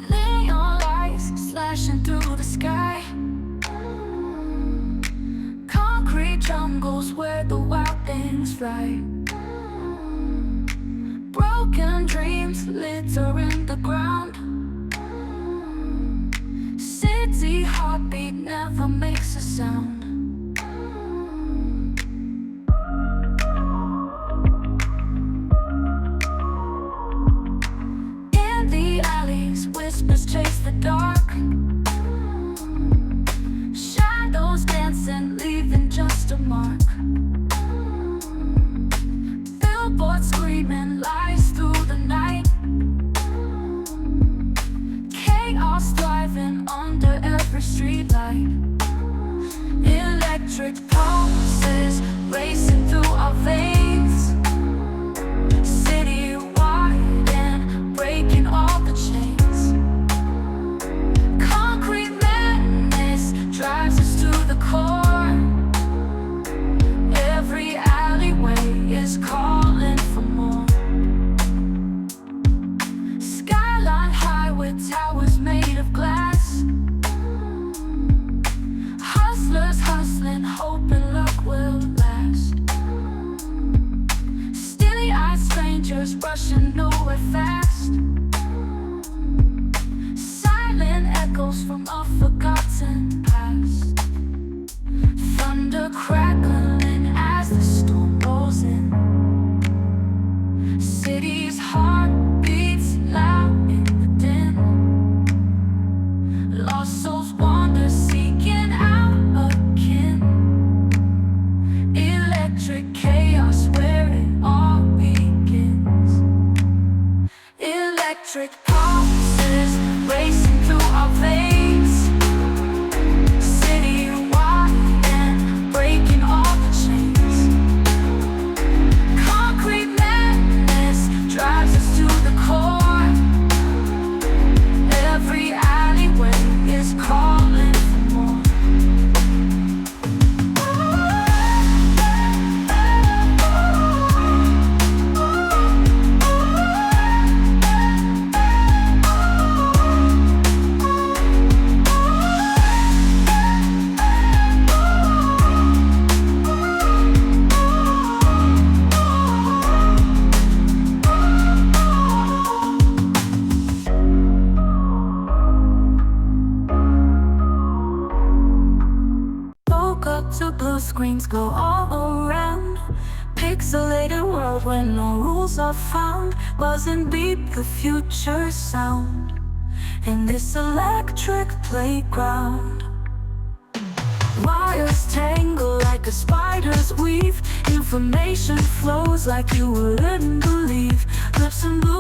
Neon lights slashing through the sky. Concrete jungles where the wild things fly. Broken dreams littering the ground. City heartbeat never makes a sound. In the alleys, whispers chase the dark. Shadows dancing, leaving just a mark. Billboards screaming lies through the night. Chaos thriving under every streetlight. Electric pulses racing through our veins. City-wide and breaking all the chains. Concrete madness drives us to the core. Every alleyway is calling for more. Skyline high with towers made of glass. Hustlers hustling, hoping luck will last. Steely-eyed strangers rushing nowhere fast. Silent echoes from a forgotten past. Thunder crackling as the storm rolls in. City's heart beats loud in the din. Lost souls wander seeking out a kin. Electric chaos where it all begins. Electric pulses racing through our veins. City-wide and breaking all the chains. Concrete madness drives us to the core. Every alleyway is calling for more. Woke up to blue screens go all around. Pixelated world where no rules are found. Buzzing beat the future sound. In this electric playground, wires tangle like a spider's weave. Information flows like you wouldn't believe. Lips and blue